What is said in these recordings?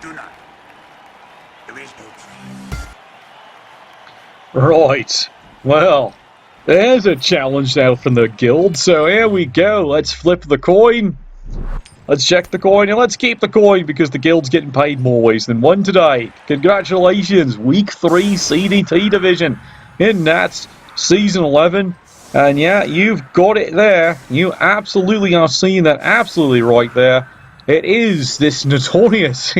Do not. There is no trade. Right. Well, there's a challenge now from the guild, so here we go. Let's flip the coin. Let's check the coin, and let's keep the coin because the guild's getting paid more ways than one today. Congratulations, Week 3 CDT Division in NATTS Season 11. And yeah, you've got it there. You absolutely are seeing that absolutely right there. It is this notorious,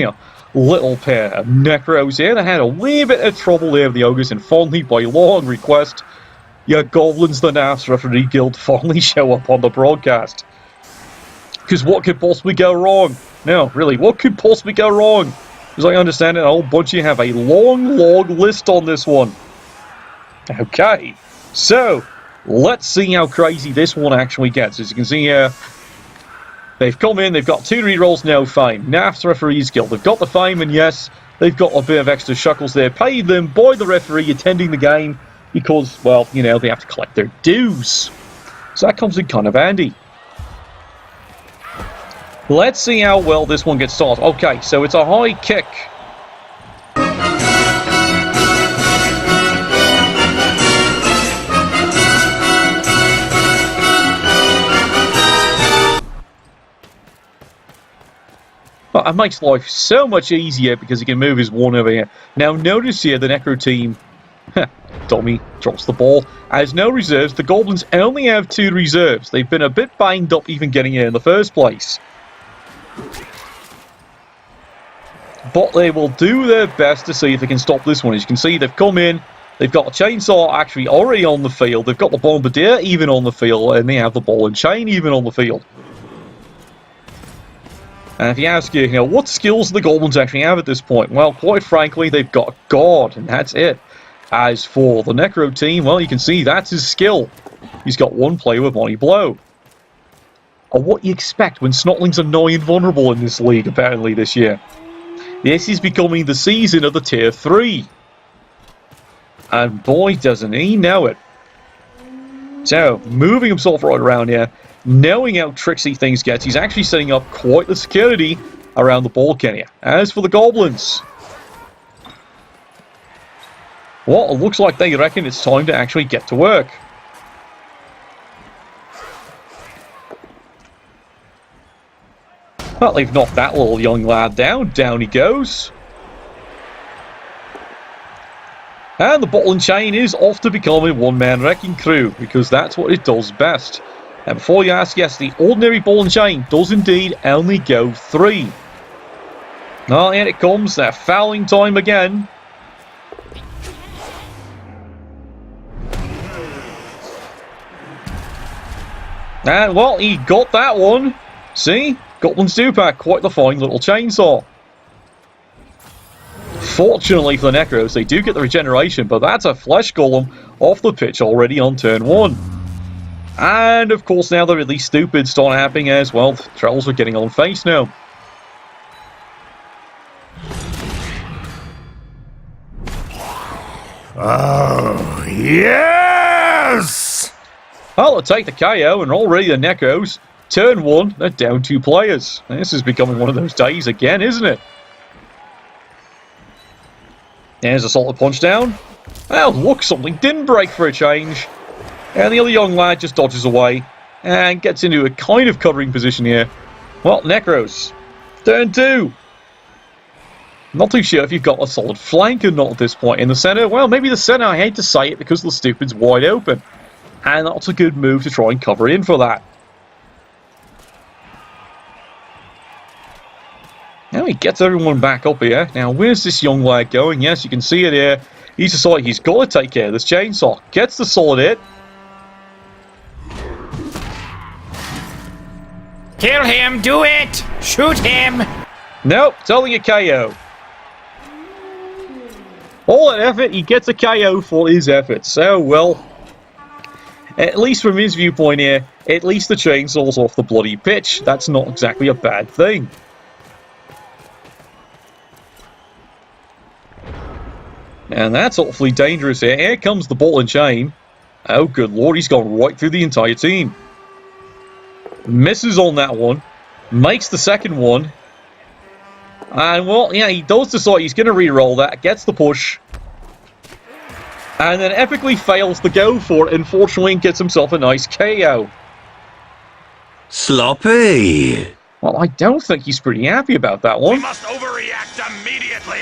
little pair of Necros here that had a wee bit of trouble there with the Ogres, and finally, by long request, your Goblins, the NATTS Referee Guild, finally show up on the broadcast. Because what could possibly go wrong? No, really, what could possibly go wrong? As I understand it, a whole bunch of you have a long list on this one. Okay, so let's see how crazy this one actually gets. As you can see here, they've come in, they've got 2 rerolls, no fame. NATTS Referees Guild, they've got the fame, and yes, they've got a bit of extra shekels there, paid them by the referee attending the game, because, well, they have to collect their dues. So that comes in kind of handy. Let's see how well this one gets started. Okay, so it's a high kick. Well, it makes life so much easier because he can move his one over here. Now, notice here the Necro team, Tommy drops the ball, has no reserves. The Goblins only have 2 reserves. They've been a bit banged up even getting here in the first place. But they will do their best to see if they can stop this one. As you can see, they've come in, they've got a chainsaw actually already on the field, they've got the bombardier even on the field, and they have the ball and chain even on the field. And if you ask what skills do the Goblins actually have at this point? Well, quite frankly, they've got God, and that's it. As for the Necro team, well, you can see that's his skill. He's got 1 player with Mighty Blow. Or what you expect when Snotlings are nigh invulnerable in this league, apparently, this year. This is becoming the season of the Tier 3. And boy, doesn't he know it. So, moving himself right around here, knowing how tricksy things get, he's actually setting up quite the security around the ball carrier. As for the Goblins, well, it looks like they reckon it's time to actually get to work. Well, they've knocked that little young lad down. Down he goes. And the bottle and chain is off to become a one-man wrecking crew, because that's what it does best. And before you ask, yes, the ordinary ball and chain does indeed only go 3. Oh, here it comes. That fouling time again. And, well, he got that one. See? Goblins do pack quite the fine little chainsaw. Fortunately for the Necros, they do get the regeneration, but that's a flesh golem off the pitch already on turn 1. And, of course, now the really stupid start happening as well. The trolls are getting on face now. Oh, yes! Well, they'll take the KO, and already the Necros, turn 1, they're down 2 players. This is becoming one of those days again, isn't it? There's a solid punch down. Well, look, something didn't break for a change. And the other young lad just dodges away and gets into a kind of covering position here. Well, Necros, turn 2. Not too sure if you've got a solid flank or not at this point. In the center, well, maybe the center, I hate to say it, because the stupid's wide open. And that's a good move to try and cover in for that. Now he gets everyone back up here. Now, where's this young lad going? Yes, you can see it here. He's decided he's got to take care of this chainsaw. Gets the solid hit. Kill him, do it! Shoot him! Nope, it's only a KO. All that effort, he gets a KO for his efforts. So, well, at least from his viewpoint here, at least the chainsaw's off the bloody pitch. That's not exactly a bad thing. And that's awfully dangerous here. Here comes the ball and chain. Oh, good lord, he's gone right through the entire team. Misses on that one. Makes the second one. And, well, yeah, he does decide he's going to re-roll that, gets the push, and then epically fails to go for it, unfortunately, and gets himself a nice KO. Sloppy. Well, I don't think he's pretty happy about that one. We must overreact immediately.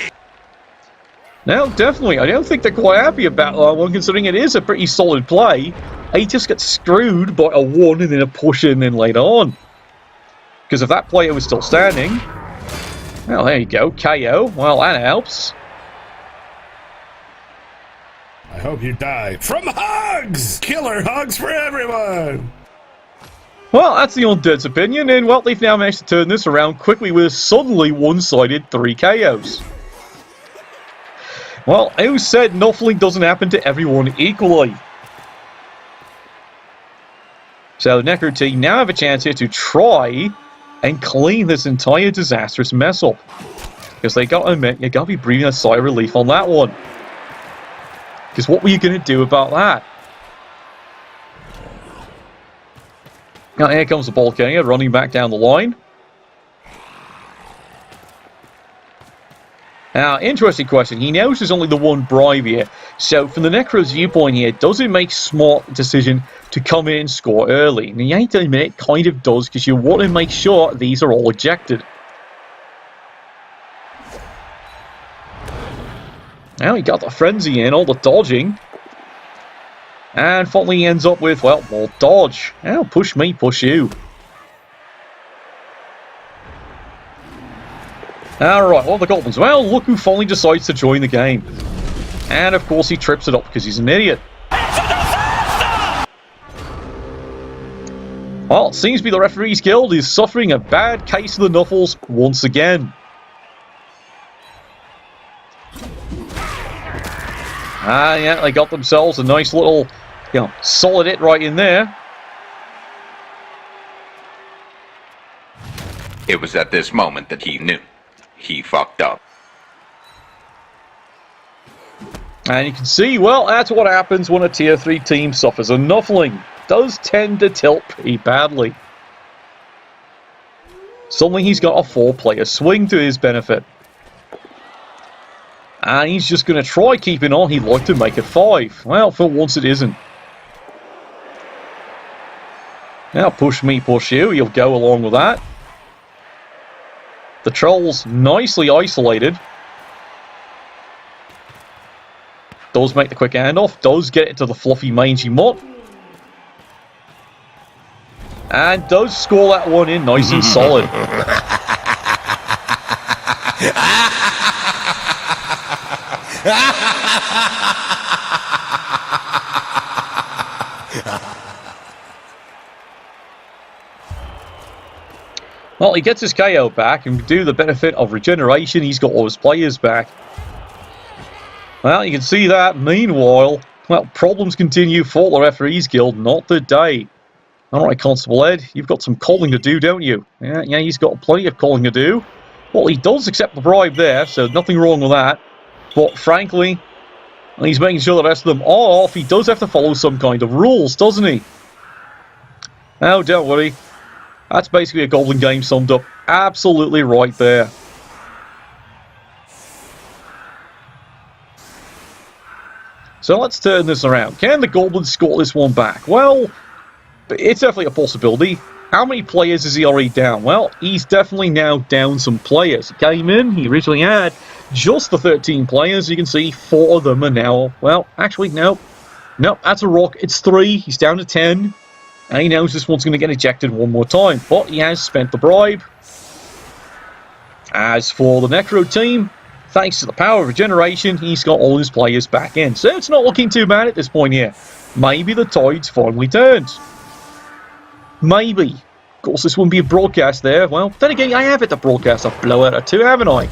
No, definitely. I don't think they're quite happy about that one, considering it is a pretty solid play. He just gets screwed by a 1 and then a push in then later on. Because if that player was still standing... Well, there you go. KO. Well, that helps. I hope you die from hugs! Killer hugs for everyone! Well, that's the Undead's opinion, and well, they've now managed to turn this around quickly with a suddenly one-sided 3 KOs. Well, who said nothing doesn't happen to everyone equally? So the Necro team now have a chance here to try and clean this entire disastrous mess up. Because they gotta admit, you gotta be breathing a sigh of relief on that one. Because what were you gonna do about that? Now here comes the ball carrier running back down the line. Now, interesting question. He knows there's only the 1 bribe here. So, from the Necro's viewpoint here, does it make a smart decision to come in and score early? And you hate to admit it kind of does, because you want to make sure these are all ejected. Now, he got the frenzy in, all the dodging. And finally he ends up with, well, more dodge. Now, push me, push you. Alright, well, the Goblins. Well, look who finally decides to join the game. And, of course, he trips it up because he's an idiot. Well, it seems to be the Referees Guild is suffering a bad case of the Knuffles once again. Ah, yeah, they got themselves a nice little, solid hit right in there. It was at this moment that he knew. He fucked up. And you can see, well, that's what happens when a Tier 3 team suffers a Knuffling. Does tend to tilt pretty badly. Suddenly he's got a 4-player swing to his benefit. And he's just going to try keeping on. He'd like to make it 5. Well, for once it isn't. Now push me, push you. He'll go along with that. The Troll's nicely isolated. Does make the quick handoff. Does get it to the fluffy mangy mutt. And does score that one in nice and solid. Well, he gets his KO back, and due to the benefit of regeneration, he's got all his players back. Well, you can see that. Meanwhile, well, problems continue for the Referees Guild, not today. Alright, Constable Ed, you've got some calling to do, don't you? Yeah, he's got plenty of calling to do. Well, he does accept the bribe there, so nothing wrong with that. But frankly, he's making sure the rest of them are off. He does have to follow some kind of rules, doesn't he? Oh, don't worry. That's basically a Goblin game summed up absolutely right there. So let's turn this around. Can the Goblins score this one back? Well, it's definitely a possibility. How many players is he already down? Well, he's definitely now down some players. He came in, he originally had just the 13 players. You can see 4 of them are now, well, actually, no. Nope, that's a rock. It's 3. He's down to 10. And he knows this one's going to get ejected one more time. But he has spent the bribe. As for the Necro team, thanks to the power of regeneration, he's got all his players back in. So it's not looking too bad at this point here. Maybe the tide's finally turned. Maybe. Of course, this wouldn't be a broadcast there. Well, then again, I have had to broadcast a blowout or 2, haven't I?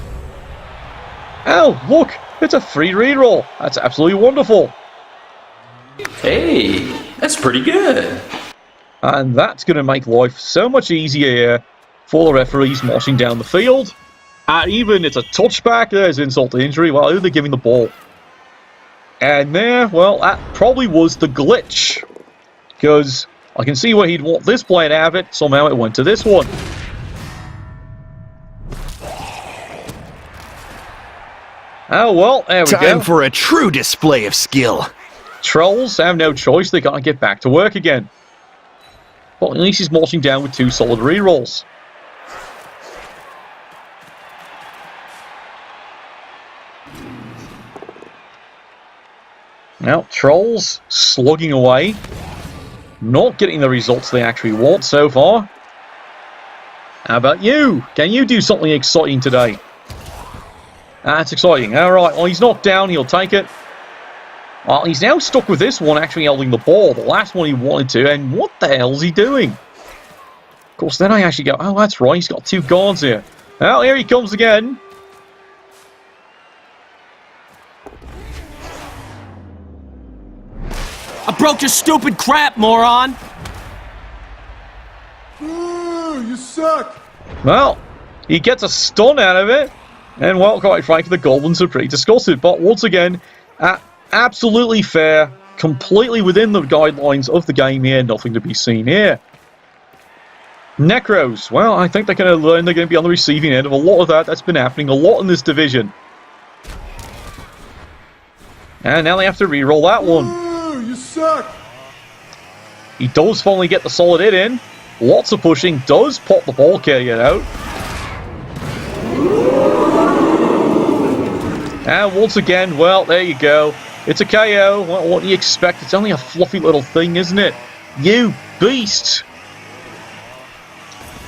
Oh, look! It's a free reroll. That's absolutely wonderful. Hey, that's pretty good. And that's going to make life so much easier here for the referees marching down the field. And even it's a touchback, there's insult to injury. Well, who are they giving the ball? And there, well, that probably was the glitch. Because I can see where he'd want this player to have it. Somehow it went to this one. Oh, well, there we go. Time for a true display of skill. Trolls have no choice. They gotta get back to work again. But at least he's marching down with 2 solid rerolls. Now, Trolls slugging away. Not getting the results they actually want so far. How about you? Can you do something exciting today? That's exciting. Alright, well, he's knocked down. He'll take it. Well, he's now stuck with this one actually holding the ball. The last one he wanted to. And what the hell is he doing? Of course, then I actually go, oh, that's right. He's got 2 guards here. Well, here he comes again. I broke your stupid crap, moron! Ooh, you suck! Well, he gets a stun out of it. And, well, quite frankly, the Goblins are pretty disgusted. But once again, absolutely fair. Completely within the guidelines of the game here. Nothing to be seen here. Necros. Well, I think they're going to learn they're going to be on the receiving end of a lot of that. That's been happening a lot in this division. And now they have to re-roll that one. Ooh, you suck! He does finally get the solid hit in. Lots of pushing. Does pop the ball carrier out. And once again, well, there you go. It's a KO. Well, what do you expect? It's only a fluffy little thing, isn't it? You beast!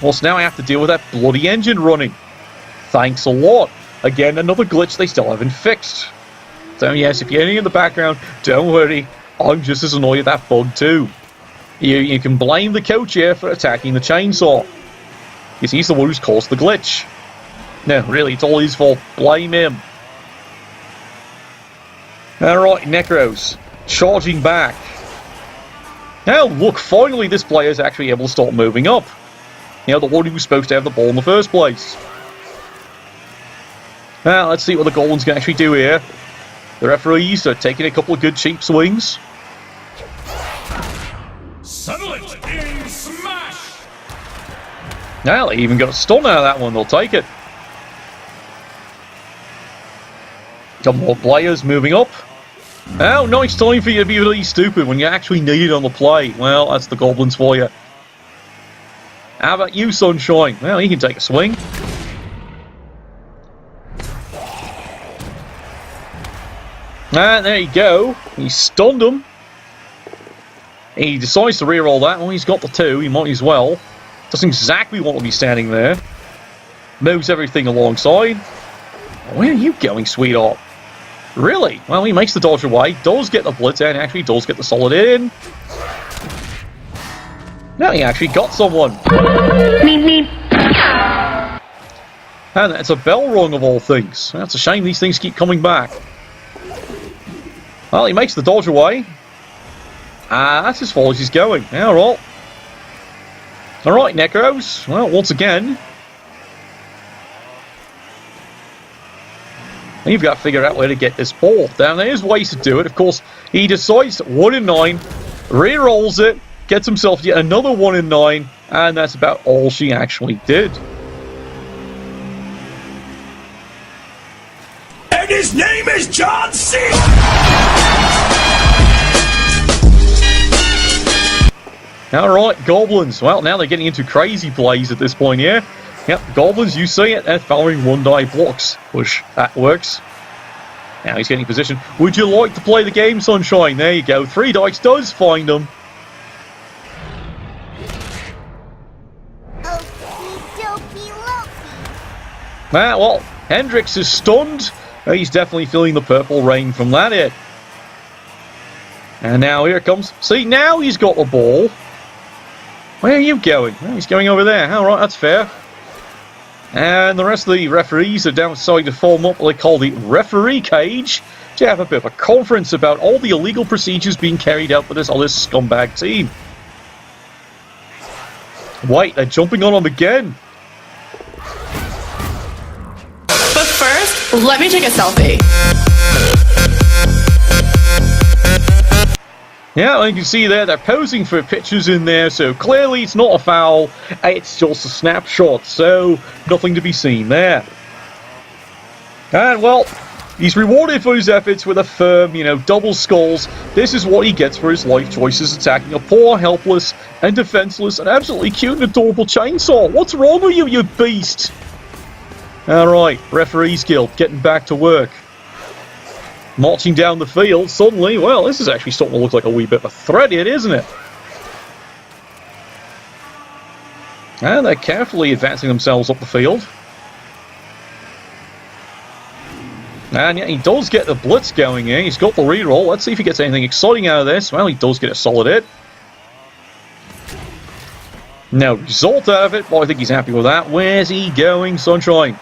Well, so now I have to deal with that bloody engine running. Thanks a lot. Again, another glitch they still haven't fixed. So yes, if you're hearing in the background, don't worry. I'm just as annoyed at that bug too. You can blame the coach here for attacking the chainsaw. Because he's the one who's caused the glitch. No, really, it's all his fault. Blame him. Alright, Necros. Charging back. Now, look, finally this player is actually able to start moving up. You know, the one who was supposed to have the ball in the first place. Now, let's see what the Goblins can actually do here. The referees are taking a couple of good cheap swings. Settle it in smash! Now, they even got a stun out of that one. They'll take it. Couple more players moving up. Oh, nice time for you to be really stupid when you actually need it on the play. Well, that's the Goblins for you. How about you, Sunshine? Well, he can take a swing. And there you go. He stunned him. He decides to reroll that. Well, he's got the 2. He might as well. Doesn't exactly want to be standing there. Moves everything alongside. Where are you going, sweetheart? Really? Well, he makes the dodge away. Does get the blitz and actually does get the solid in. Now he actually got someone. And it's a bell rung of all things. That's a shame these things keep coming back. Well, he makes the dodge away. That's as far as he's going. Alright. Alright, Necros. Well, once again, you've got to figure out where to get this ball. Now, there's ways to do it. Of course, he decides 1 in 9, re-rolls it, gets himself yet another 1 in 9, and that's about all she actually did. And his name is John C. Alright, Goblins. Well, now they're getting into crazy plays at this point here. Yep, Goblins, you see it, they're following 1 die blocks. Push, that works. Now he's getting position. Would you like to play the game, Sunshine? There you go. 3 dice does find him. Well, Hendrix is stunned. He's definitely feeling the purple rain from that hit. And now here it comes. See, now he's got the ball. Where are you going? Well, he's going over there. Alright, that's fair. And the rest of the referees are deciding to form up what they call the referee cage to have a bit of a conference about all the illegal procedures being carried out by this other scumbag team. Wait, they're jumping on him again. But first, let me take a selfie. Yeah, well, you can see there, they're posing for pictures in there, so clearly it's not a foul, it's just a snapshot, so nothing to be seen there. And, well, He's rewarded for his efforts with a firm, double skulls. This is what he gets for his life choices, attacking a poor, helpless, and defenseless, and absolutely cute and adorable chainsaw. What's wrong with you, you beast? Alright, referees guild, getting back to work. Marching down the field, suddenly, well, this is actually starting to look like a wee bit of a threat here, isn't it? And they're carefully advancing themselves up the field. And yeah, he does get the blitz going here. He's got the reroll. Let's see if he gets anything exciting out of this. Well, he does get a solid hit. No result out of it, but I think he's happy with that. Where's he going, Sunshine?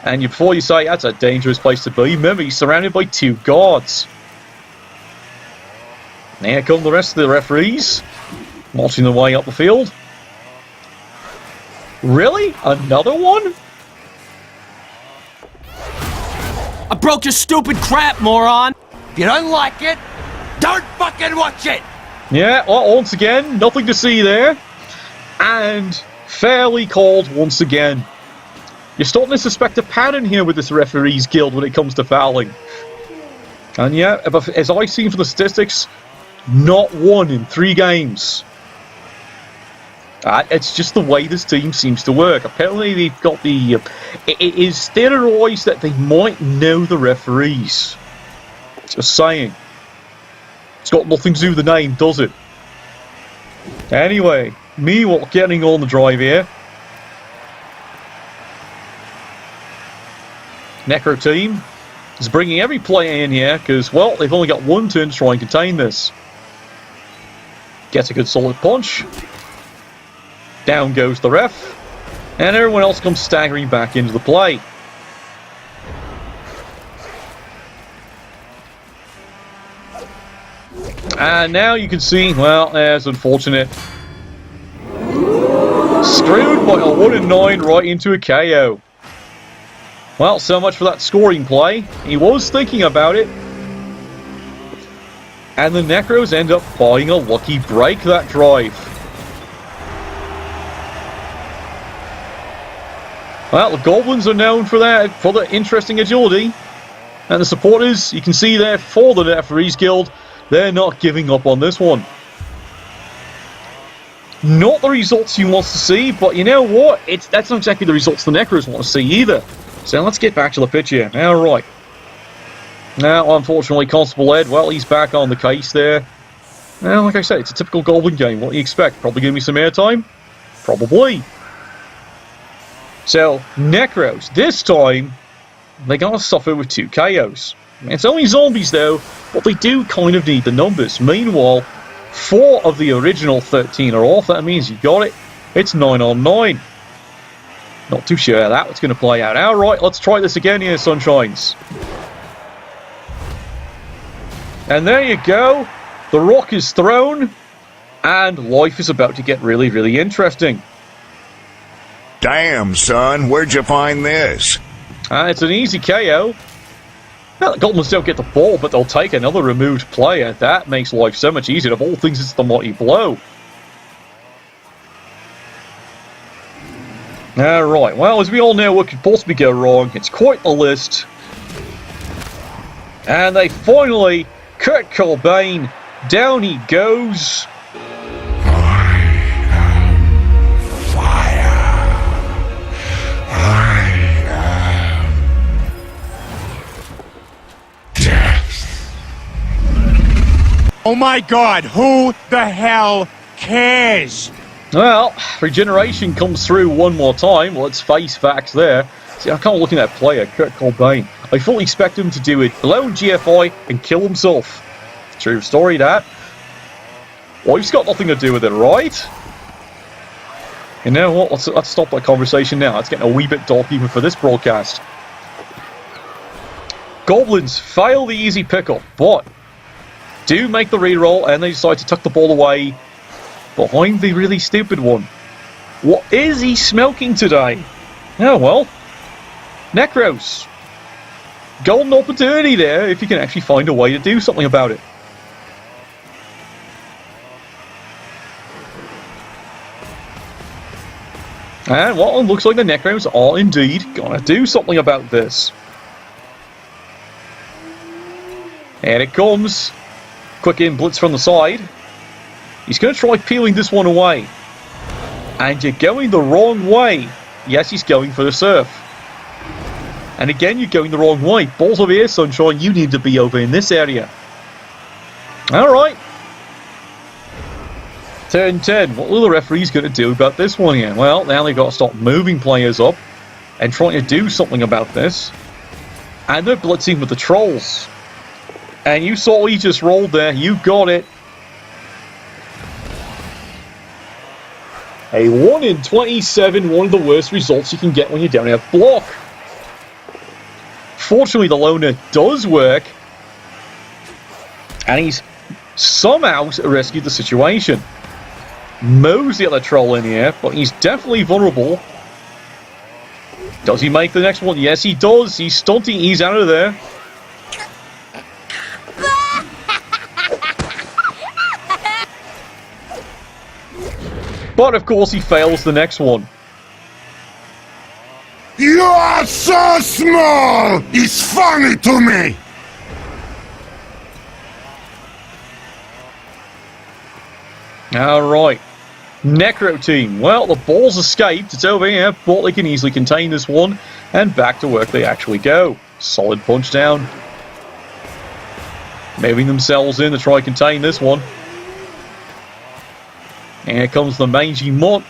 And before you say that's a dangerous place to be, remember he's surrounded by 2 guards. And here come the rest of the referees, marching their way up the field. Really? Another one? I broke your stupid crap, moron! If you don't like it, don't fucking watch it! Yeah, well, once again, nothing to see there. And fairly called once again. You're starting to suspect a pattern here with this referees guild when it comes to fouling. And yeah, as I've seen from the statistics, not 1 in 3 games. It's just the way this team seems to work. Apparently they've got the... it is theorized that they might know the referees. Just saying. It's got nothing to do with the name, does it? Anyway, meanwhile, getting on the drive here. Necro team is bringing every player in here because, well, they've only got 1 turn to try and contain this. Gets a good solid punch. Down goes the ref, and everyone else comes staggering back into the play. And now you can see, well, that's unfortunate. Screwed by a 1 in 9 right into a KO. Well, so much for that scoring play. He was thinking about it. And the Necros end up buying a lucky break that drive. Well, the Goblins are known for their interesting agility. And the supporters, you can see there for the Referees Guild, they're not giving up on this one. Not the results you want to see, but you know what? That's not exactly the results the Necros want to see either. So let's get back to the pitch here. Alright. Now, unfortunately, Constable Ed, well, he's back on the case there. Well, like I said, it's a typical Goblin game. What do you expect? Probably give me some airtime? Probably. So, Necros, this time, they're going to suffer with 2 KOs. It's only zombies, though, but they do kind of need the numbers. Meanwhile, 4 of the original 13 are off. That means you got it. It's 9 on 9. Not too sure how that's going to play out. Alright, let's try this again here, Sunshines. And there you go. The rock is thrown. And life is about to get really, really interesting. Damn, son, where'd you find this? It's an easy KO. Well, the Goblins don't get the ball, but they'll take another removed player. That makes life so much easier. Of all things, it's the mighty blow. Alright, well, as we all know, what could possibly go wrong? It's quite the list. And they finally, Kurt Cobain, down he goes. Oh my god, who the hell cares? Well, regeneration comes through one more time. Let's face facts there. See, I can't look at that player, Kurt Cobain. I fully expect him to do it alone GFI and kill himself. True story, that. Life's got nothing to do with it, right? You know what? Let's stop that conversation now. It's getting a wee bit dark even for this broadcast. Goblins fail the easy pickup, but do make the reroll, and they decide to tuck the ball away behind the really stupid one. What is he smoking today? Oh well. Necros. Golden opportunity there if you can actually find a way to do something about it. And well, it looks like the Necros are indeed gonna do something about this. And it comes. Quick in blitz from the side. He's going to try peeling this one away. And you're going the wrong way. Yes, he's going for the surf. And again, you're going the wrong way. Balls over here, Sunshine. You need to be over in this area. Alright. Turn 10. What will the referees going to do about this one here? Well, now they've got to stop moving players up and trying to do something about this. And they're blitzing with the trolls. And you saw what he just rolled there. You got it. A 1 in 27, one of the worst results you can get when you're down at block. Fortunately, the loner does work. And he's somehow rescued the situation. Mows the other troll in here, but he's definitely vulnerable. Does he make the next one? Yes, he does. He's stunting. He's out of there. But, of course, he fails the next one. You are so small! It's funny to me! Alright. Necro team. Well, the ball's escaped. It's over here, but they can easily contain this one. And back to work they actually go. Solid punch down. Moving themselves in to try and contain this one. And here comes the mangy mutt.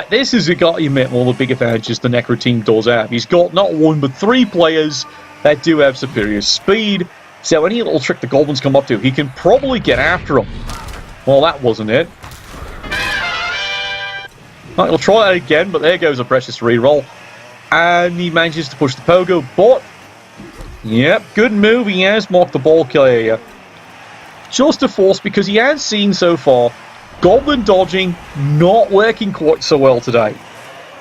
This has got to admit one of the big advantages the Necro team does have. He's got not one but 3 players that do have superior speed. So any little trick the Goblins come up to, he can probably get after them. Well, that wasn't it. Right, we'll try that again, but there goes a precious reroll. And he manages to push the pogo, but... Yep, good move. He has marked the ball carrier. Just a force, because he has seen so far Goblin dodging not working quite so well today.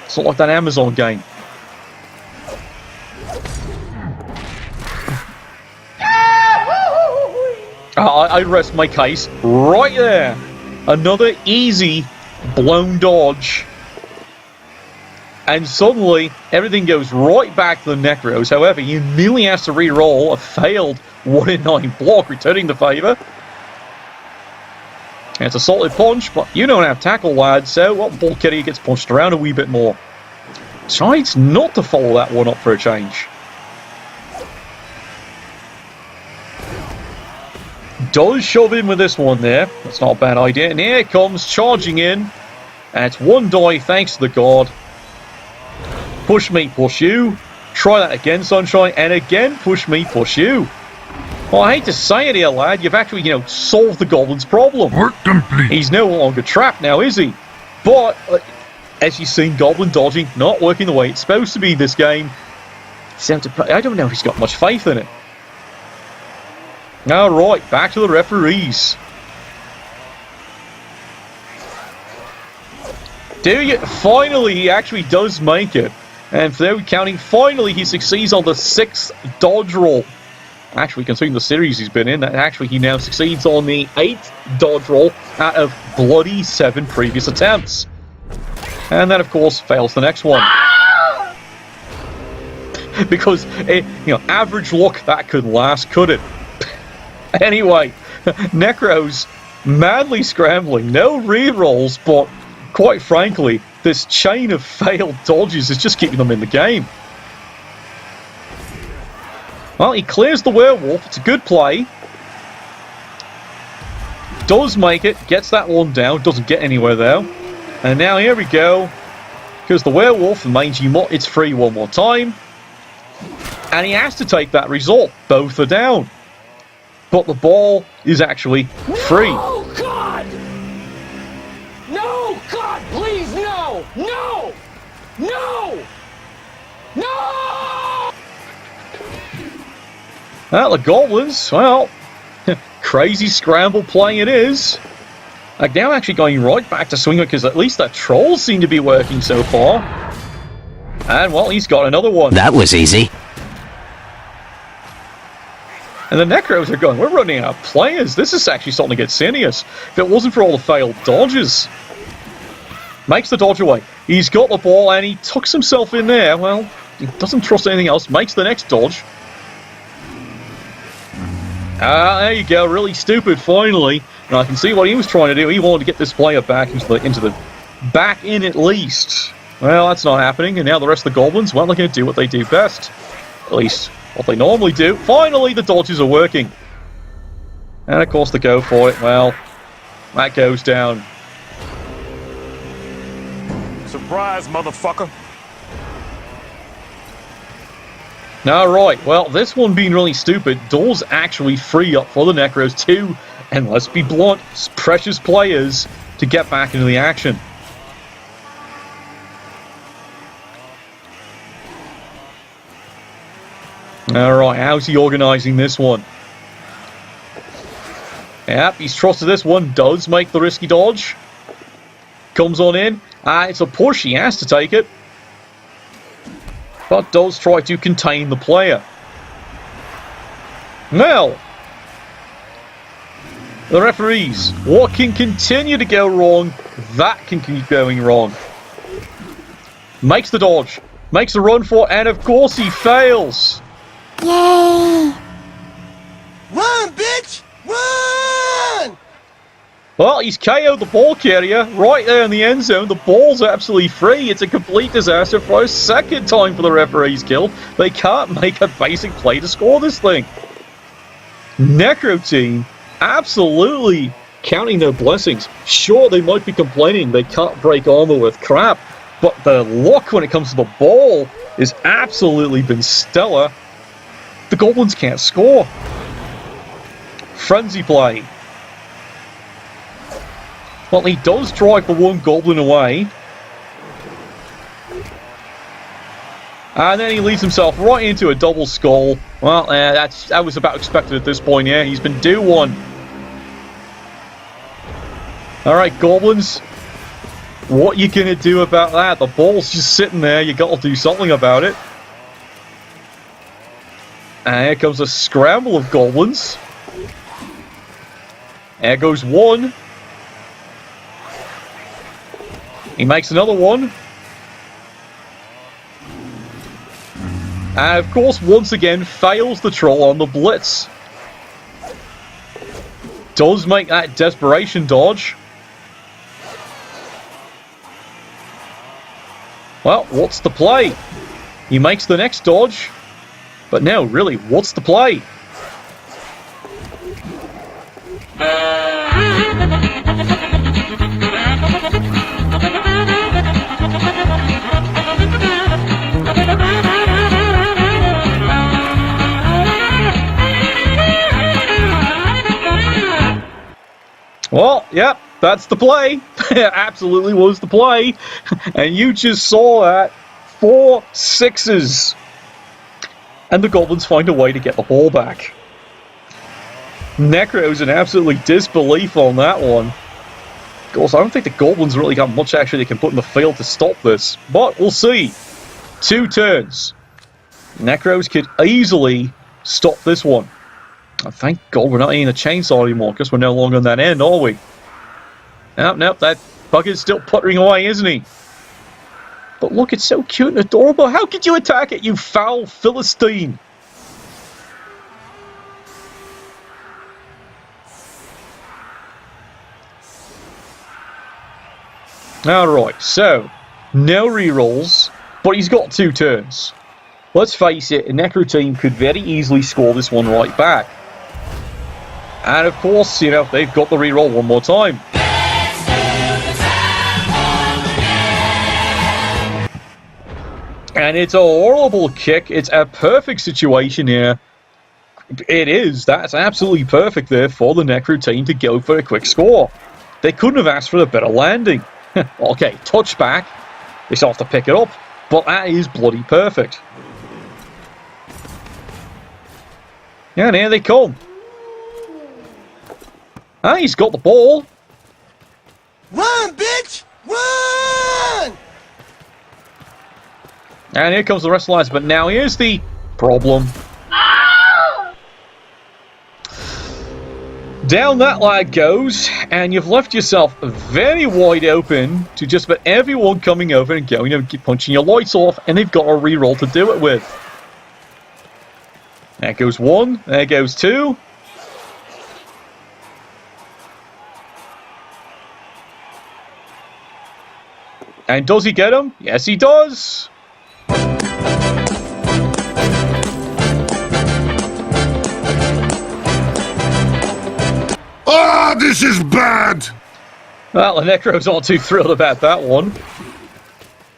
It's not like that Amazon game. I rest my case right there. Another easy blown dodge. And suddenly, everything goes right back to the Necros. However, he immediately has to re-roll a failed 1 in 9 block, returning the favour. And it's a solid punch, but you don't have tackle, lad, so Ball Kitty gets punched around a wee bit more. Decides not to follow that one up for a change. Does shove in with this one there. That's not a bad idea. And here it comes, charging in. And it's 1 die, thanks to the god. Push me, push you. Try that again, Sunshine. And again, push me, push you. Well, I hate to say it here, lad. You've actually, solved the Goblin's problem. Work complete. He's no longer trapped now, is he? But, as you've seen, Goblin dodging not working the way it's supposed to be this game. I don't know if he's got much faith in it. Alright, back to the referees. Finally, he actually does make it. And for their counting, finally he succeeds on the 6th dodge roll. Actually, considering the series he's been in, actually he now succeeds on the 8th dodge roll out of bloody 7 previous attempts. And then, of course, fails the next one. Because, average luck, that couldn't last, could it? Anyway, Necro's madly scrambling. No re-rolls, but quite frankly, this chain of failed dodges is just keeping them in the game. Well, he clears the werewolf. It's a good play. Does make it. Gets that one down. Doesn't get anywhere, though. And now here we go. Because the werewolf and mangy mutt, it's free one more time. And he has to take that result. Both are down. But the ball is actually free. Oh, God! No, God, please, no! No! No! No! Well, the Goblins, crazy scramble play it is. Like, now actually going right back to swing it, because at least that trolls seem to be working so far. And, well, he's got another one. That was easy. And the Necros are going, we're running out of players. This is actually starting to get serious. If it wasn't for all the failed dodges. Makes the dodge away. He's got the ball and he tucks himself in there. Well, he doesn't trust anything else. Makes the next dodge. There you go, really stupid finally. And I can see what he was trying to do. He wanted to get this player back into the back in at least. Well, that's not happening, and now the rest of the Goblins, well, they're going to do what they do best. At least, what they normally do. Finally, the dodges are working. And of course, they go for it. Well, that goes down. Surprise, motherfucker. Alright, well, this one being really stupid does actually free up for the Necros too, and let's be blunt, precious players to get back into the action. Alright, how's he organising this one? Yep, he's trusted this one, does make the risky dodge. Comes on in, it's a push, he has to take it. But does try to contain the player. Well, the referees, what can continue to go wrong, that can keep going wrong. Makes the dodge, makes the run for, and of course he fails. Yay! Run, bitch! Run! Well, he's KO'd the ball carrier right there in the end zone. The ball's absolutely free. It's a complete disaster for a second time for the referee's kill. They can't make a basic play to score this thing. Necro team absolutely counting their blessings. Sure, they might be complaining they can't break armor with crap, but the luck when it comes to the ball has absolutely been stellar. The Goblins can't score. Frenzy play. Well, he does drive the one Goblin away. And then he leads himself right into a double skull. Well, that was about expected at this point, yeah. He's been due one. Alright, Goblins. What you gonna do about that? The ball's just sitting there. You gotta do something about it. And here comes a scramble of Goblins. There goes one. He makes another one. And of course, once again, fails the troll on the blitz. Does make that desperation dodge. Well, what's the play? He makes the next dodge. But now, really, what's the play? Well, yep, that's the play. Absolutely was the play. And you just saw that. 4 6s. And the Goblins find a way to get the ball back. Necro's in absolutely disbelief on that one. Of course, I don't think the Goblins really got much action they can put in the field to stop this. But we'll see. 2 turns. Necros could easily stop this one. Oh, thank God we're not eating a chainsaw anymore, because we're no longer on that end, are we? Nope, that bugger's still puttering away, isn't he? But look, it's so cute and adorable. How could you attack it, you foul Philistine? Alright, so, no rerolls, but he's got 2 turns. Let's face it, a Necro team could very easily score this one right back. And of course, you know, they've got the reroll one more time. And it's a horrible kick. It's a perfect situation here. It is. That's absolutely perfect there for the Necro team to go for a quick score. They couldn't have asked for a better landing. Okay, touchback. They still have to pick it up. But that is bloody perfect. Yeah, and here they come. Ah, he's got the ball. Run, bitch! Run! And here comes the rest of the lines. But now here's the problem. Down that lag goes, and you've left yourself very wide open to just about everyone coming over and going and punching your lights off, and they've got a reroll to do it with. There goes 1, there goes 2. And does he get him? Yes, he does. Ah, this is bad! Well, the Necros aren't too thrilled about that one.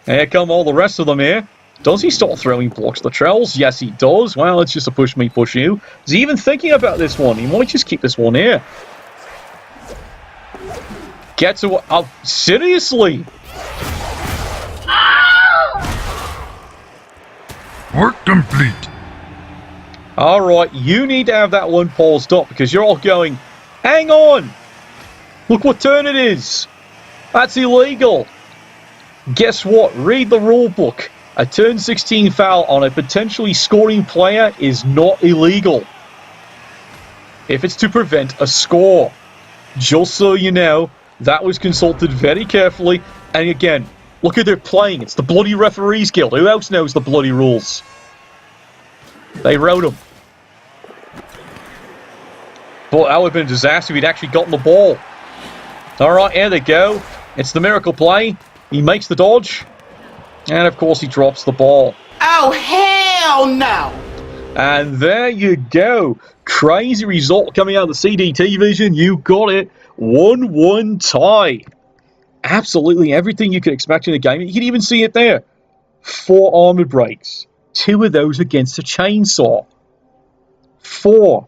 Here come all the rest of them here. Does he start throwing blocks to Trells? Yes, he does. Well, it's just a push me, push you. Is he even thinking about this one? He might just keep this one here. Get to... Oh, seriously? Work complete. Alright, you need to have that one paused up because you're all going, hang on! Look what turn it is! That's illegal! Guess what? Read the rule book. A turn 16 foul on a potentially scoring player is not illegal. If it's to prevent a score. Just so you know, that was consulted very carefully. And again, look who they're playing. It's the bloody Referees Guild. Who else knows the bloody rules? They wrote them. But that would have been a disaster if he'd actually gotten the ball. Alright, here they go. It's the miracle play. He makes the dodge. And of course he drops the ball. Oh, hell no! And there you go. Crazy result coming out of the CDT Division. You got it. 1-1 tie. Absolutely everything you could expect in a game. You can even see it there. 4 armored breaks. 2 of those against a chainsaw. 4.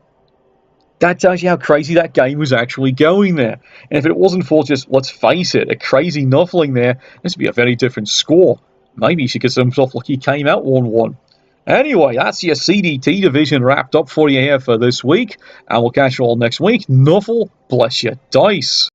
That tells you how crazy that game was actually going there. And if it wasn't for just, let's face it, a crazy nuffling there, this would be a very different score. Maybe he should get himself lucky he came out 1-1. Anyway, that's your CDT Division wrapped up for you here for this week. And we'll catch you all next week. Nuffle, bless your dice.